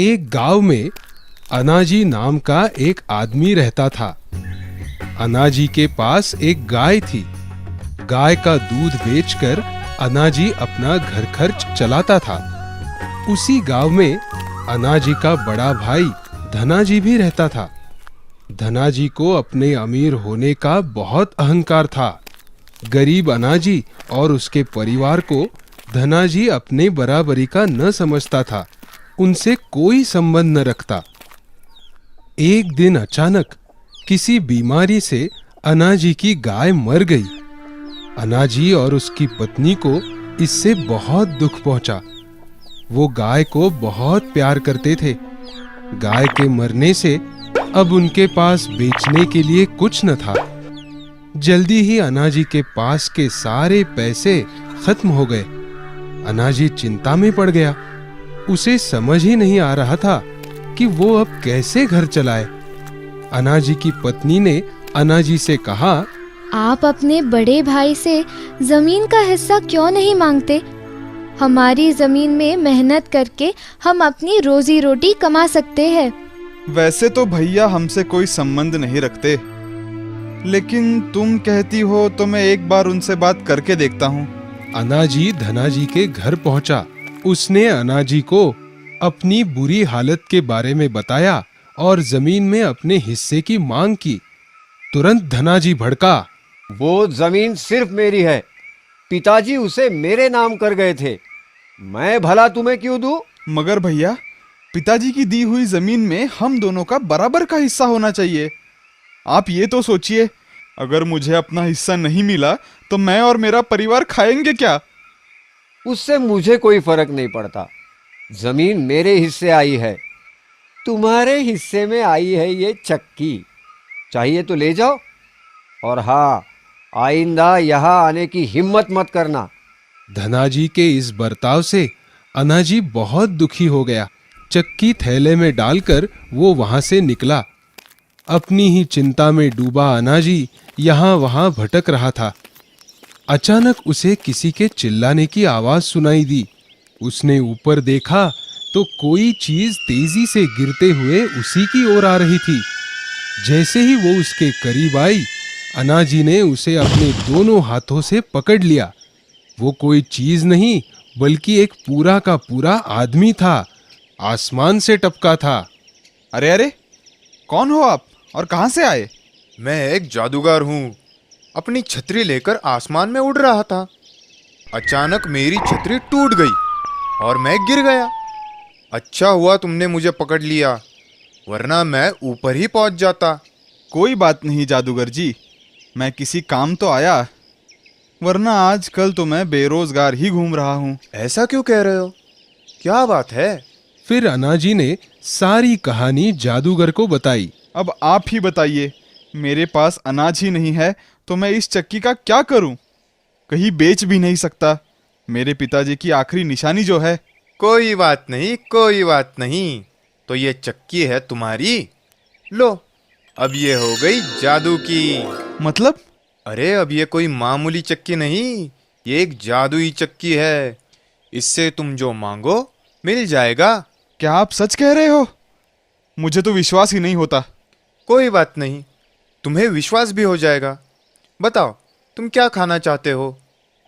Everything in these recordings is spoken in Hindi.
एक गांव में अनाजी नाम का एक आदमी रहता था। अनाजी के पास एक गाय थी। गाय का दूध बेचकर अनाजी अपना घर खर्च चलाता था। उसी गांव में अनाजी का बड़ा भाई धनाजी भी रहता था। धनाजी को अपने अमीर होने का बहुत अहंकार था। गरीब अनाजी और उसके परिवार को धनाजी अपने बराबरी का न समझता था, उनसे कोई संबंध न रखता। एक दिन अचानक किसी बीमारी से अनाजी की गाय मर गई। अनाजी और उसकी पत्नी को इससे बहुत दुख पहुंचा। वो गाय को बहुत प्यार करते थे। गाय के मरने से अब उनके पास बेचने के लिए कुछ न था। जल्दी ही अनाजी के पास के सारे पैसे खत्म हो गए। अनाजी चिंता में पड़ गया। उसे समझ ही नहीं आ रहा था कि वो अब कैसे घर चलाए। अनाजी की पत्नी ने अनाजी से कहा, आप अपने बड़े भाई से जमीन का हिस्सा क्यों नहीं मांगते? हमारी जमीन में मेहनत करके हम अपनी रोजी रोटी कमा सकते हैं। वैसे तो भैया हमसे कोई संबंध नहीं रखते, लेकिन तुम कहती हो तो मैं एक बार उनसे बात करके देखता हूँ। अनाजी धनाजी के घर पहुंचा। उसने अनाजी को अपनी बुरी हालत के बारे में बताया और जमीन में अपने हिस्से की मांग की। तुरंत धनाजी भड़का, वो जमीन सिर्फ मेरी है। पिताजी उसे मेरे नाम कर गए थे। मैं भला तुम्हें क्यों दूं? मगर भैया, पिताजी की दी हुई जमीन में हम दोनों का बराबर का हिस्सा होना चाहिए। आप ये तो सोचिए, अगर मुझे अपना हिस्सा नहीं मिला तो मैं और मेरा परिवार खाएंगे क्या? उससे मुझे कोई फर्क नहीं पड़ता। जमीन मेरे हिस्से आई है, तुम्हारे हिस्से में आई है ये चक्की। चाहिए तो ले जाओ, और हाँ, आइंदा यहाँ आने की हिम्मत मत करना। धनाजी के इस बर्ताव से अनाजी बहुत दुखी हो गया। चक्की थैले में डालकर वो वहां से निकला। अपनी ही चिंता में डूबा अनाजी यहाँ वहां भटक रहा था। अचानक उसे किसी के चिल्लाने की आवाज सुनाई दी। उसने ऊपर देखा तो कोई चीज तेजी से गिरते हुए उसी की ओर आ रही थी। जैसे ही वो उसके करीब आई, अनाजी ने उसे अपने दोनों हाथों से पकड़ लिया। वो कोई चीज नहीं बल्कि एक पूरा का पूरा आदमी था। आसमान से टपका था। अरे अरे, कौन हो आप और कहां से आए? मैं एक जादूगर हूँ। अपनी छतरी लेकर आसमान में उड़ रहा था। अचानक मेरी छतरी टूट गई और मैं गिर गया। अच्छा हुआ तुमने मुझे पकड़ लिया, वरना मैं ऊपर ही पहुंच जाता। कोई बात नहीं जादूगर जी, मैं किसी काम तो आया, वरना आजकल तो मैं बेरोजगार ही घूम रहा हूँ। ऐसा क्यों कह रहे हो? क्या बात है? फिर अनाजी ने सारी कहानी जादूगर को बताई। अब आप ही बताइए, मेरे पास अनाज ही नहीं है तो मैं इस चक्की का क्या करूं? कहीं बेच भी नहीं सकता। मेरे पिताजी की आखिरी निशानी जो है। कोई बात नहीं, कोई बात नहीं। तो ये चक्की है तुम्हारी। लो, अब ये हो गई जादू की। मतलब? अरे अब ये कोई मामूली चक्की नहीं, ये एक जादुई चक्की है। इससे तुम जो मांगो मिल जाएगा। क्या आप सच कह रहे हो? मुझे तो विश्वास ही नहीं होता। कोई बात नहीं, तुम्हें विश्वास भी हो जाएगा। बताओ, तुम क्या खाना चाहते हो?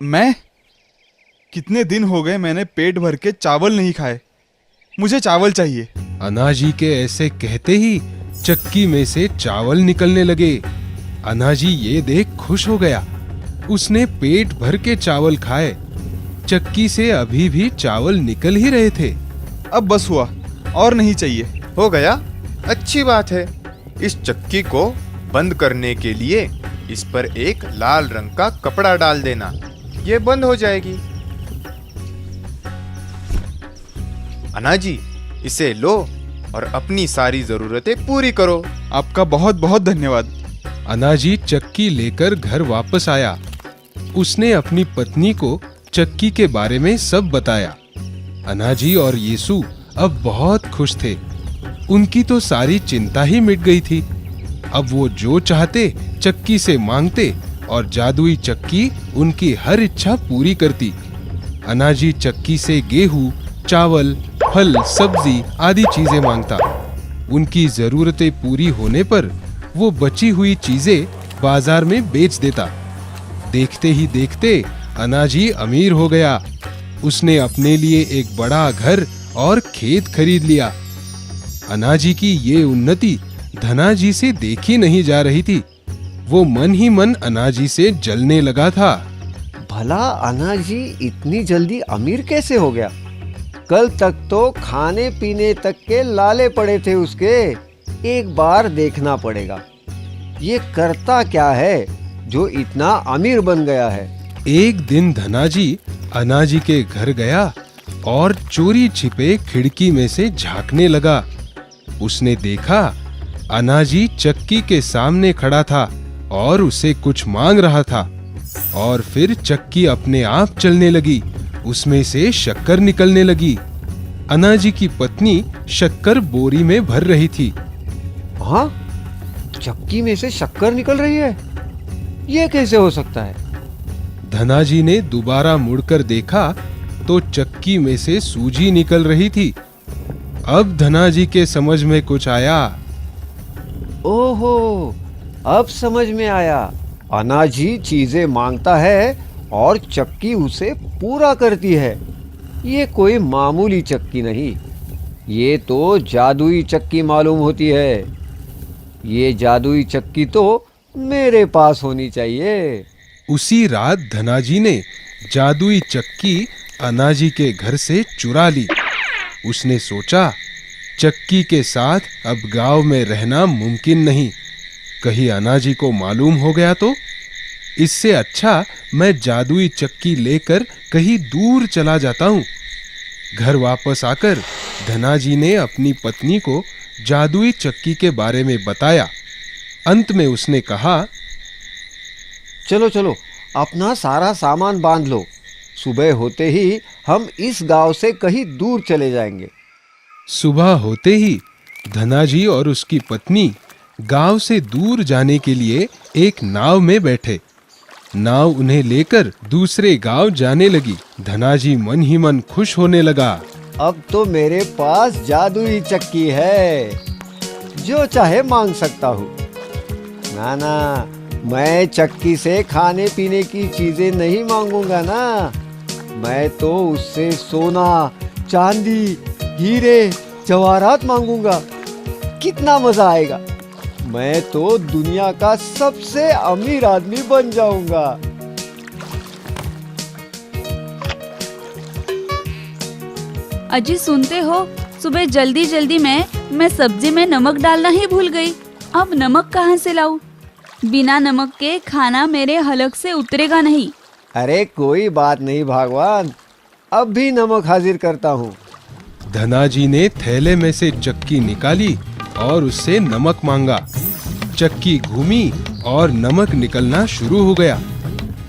मैं? कितने दिन हो गए मैंने पेट भर के चावल नहीं खाए। मुझे चावल चाहिए। अनाजी के ऐसे कहते ही चक्की में से चावल निकलने लगे। अनाजी ये देख खुश हो गया। उसने पेट भर के चावल खाए। चक्की से अभी भी चावल निकल ही रहे थे। अब बस हुआ, और नहीं चाहिए। हो गया? अच्छी बात है। इस चक्की को बंद करने के लिए इस पर एक लाल रंग का कपड़ा डाल देना, ये बंद हो जाएगी। अनाजी, इसे लो और अपनी सारी जरूरतें पूरी करो। आपका बहुत बहुत धन्यवाद। अनाजी चक्की लेकर घर वापस आया। उसने अपनी पत्नी को चक्की के बारे में सब बताया। अनाजी और यीशु अब बहुत खुश थे। उनकी तो सारी चिंता ही मिट गई थी। अब वो जो चाहते चक्की से मांगते और जादुई चक्की उनकी हर इच्छा पूरी करती। अनाजी चक्की से गेहूं, चावल फल, सब्जी आदि चीजें मांगता। उनकी जरूरतें पूरी होने पर वो बची हुई चीजें बाजार में बेच देता। देखते ही देखते अनाजी अमीर हो गया। उसने अपने लिए एक बड़ा घर और खेत खरीद लिया। अनाजी की ये उन्नति धनाजी से देखी नहीं जा रही थी। वो मन ही मन अनाजी से जलने लगा था। भला अनाजी इतनी जल्दी अमीर कैसे हो गया? कल तक तो खाने पीने तक के लाले पड़े थे उसके। एक बार देखना पड़ेगा ये करता क्या है जो इतना अमीर बन गया है। एक दिन धनाजी अनाजी के घर गया और चोरी छिपे खिड़की में से झांकने लगा। उसने देखा अनाजी चक्की के सामने खड़ा था और उसे कुछ मांग रहा था। और फिर चक्की अपने आप चलने लगी। उसमें से शक्कर निकलने लगी। अनाजी की पत्नी शक्कर बोरी में भर रही थी। हाँ, चक्की में से शक्कर निकल रही है? ये कैसे हो सकता है? धनाजी ने दोबारा मुड़कर देखा तो चक्की में से सूजी निकल रही थी। अब धनाजी के समझ में कुछ आया। ओहो, अब समझ में आया। अनाजी चीजें मांगता है और चक्की उसे पूरा करती है। ये कोई मामूली चक्की नहीं, ये तो जादुई चक्की मालूम होती है। ये जादुई चक्की तो मेरे पास होनी चाहिए। उसी रात धनाजी ने जादुई चक्की अनाजी के घर से चुरा ली। उसने सोचा चक्की के साथ अब गांव में रहना मुमकिन नहीं। कहीं अनाजी को मालूम हो गया तो? इससे अच्छा मैं जादुई चक्की लेकर कहीं दूर चला जाता हूँ। घर वापस आकर धनाजी ने अपनी पत्नी को जादुई चक्की के बारे में बताया। अंत में उसने कहा, चलो चलो, अपना सारा सामान बांध लो। सुबह होते ही हम इस गांव से कहीं दूर चले जाएंगे। सुबह होते ही धनाजी और उसकी पत्नी गांव से दूर जाने के लिए एक नाव में बैठे। नाव उन्हें लेकर दूसरे गांव जाने लगी। धनाजी मन ही मन खुश होने लगा। अब तो मेरे पास जादुई चक्की है, जो चाहे मांग सकता हूँ। ना, मैं चक्की से खाने पीने की चीजें नहीं मांगूंगा ना। मैं तो उससे सोना, चांदी, हीरे, जवाहरात मांगूंगा। कितना मजा आएगा। मैं तो दुनिया का सबसे अमीर आदमी बन जाऊंगा। अजी सुनते हो, सुबह जल्दी जल्दी मैं सब्जी में नमक डालना ही भूल गई। अब नमक कहाँ से लाऊं? बिना नमक के खाना मेरे हलक से उतरेगा नहीं। अरे कोई बात नहीं भगवान, अब भी नमक हाजिर करता हूँ। धनाजी ने थैले में से चक्की निकाली और उससे नमक मांगा। चक्की घूमी और नमक निकलना शुरू हो गया।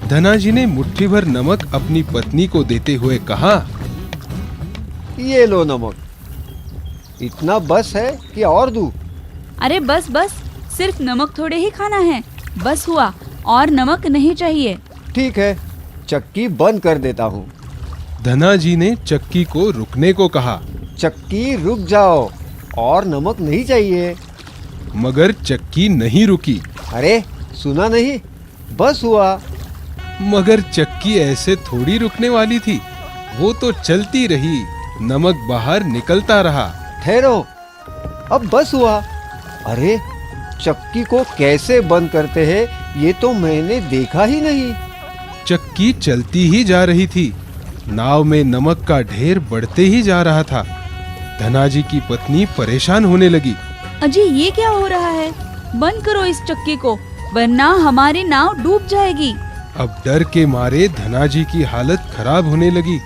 धनाजी ने मुट्ठी भर नमक अपनी पत्नी को देते हुए कहा, ये लो नमक। इतना बस है कि और दूं? अरे बस बस, सिर्फ नमक थोड़े ही खाना है। बस हुआ, और नमक नहीं चाहिए। ठीक है, चक्की बंद कर देता हूँ। धनाजी ने चक्की को रुकने को कहा। चक्की रुक जाओ, और नमक नहीं चाहिए। मगर चक्की नहीं रुकी। अरे सुना नहीं, बस हुआ। मगर चक्की ऐसे थोड़ी रुकने वाली थी। वो तो चलती रही। नमक बाहर निकलता रहा। ठहरो, अब बस हुआ। अरे चक्की को कैसे बंद करते हैं ये तो मैंने देखा ही नहीं। चक्की चलती ही जा रही थी। नाव में नमक का ढेर बढ़ते ही जा रहा था। धनाजी की पत्नी परेशान होने लगी। अजी ये क्या हो रहा है? बंद करो इस चक्की को, वरना हमारी नाव डूब जाएगी। अब डर के मारे धनाजी की हालत खराब होने लगी।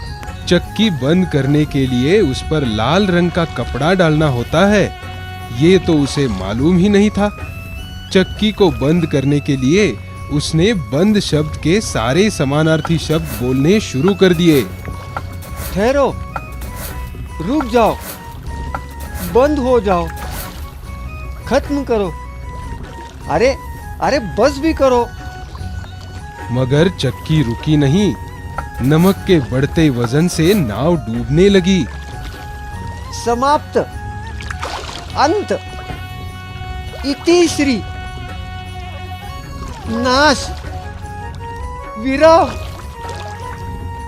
चक्की बंद करने के लिए उस पर लाल रंग का कपड़ा डालना होता है, ये तो उसे मालूम ही नहीं था। चक्की को बंद करने के लिए उसने बंद शब्द के सारे समानार्थी शब्द बोलने शुरू कर दिए। ठहरो, रुक जाओ, बंद हो जाओ, खत्म करो। अरे अरे बस भी करो। मगर चक्की रुकी नहीं। नमक के बढ़ते वजन से नाव डूबने लगी। समाप्त, अंत, इति श्री, नाश, विरह,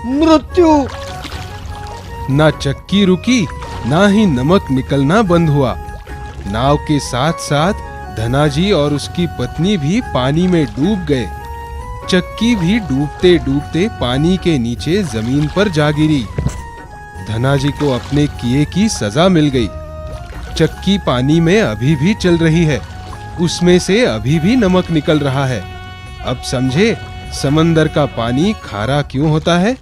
मृत्यु। ना चक्की रुकी, ना ही नमक निकलना बंद हुआ। नाव के साथ साथ धनाजी और उसकी पत्नी भी पानी में डूब गए। चक्की भी डूबते डूबते पानी के नीचे जमीन पर जा गिरी। धनाजी को अपने किए की सजा मिल गई। चक्की पानी में अभी भी चल रही है, उसमें से अभी भी नमक निकल रहा है। अब समझे समंदर का पानी खारा क्यों होता है?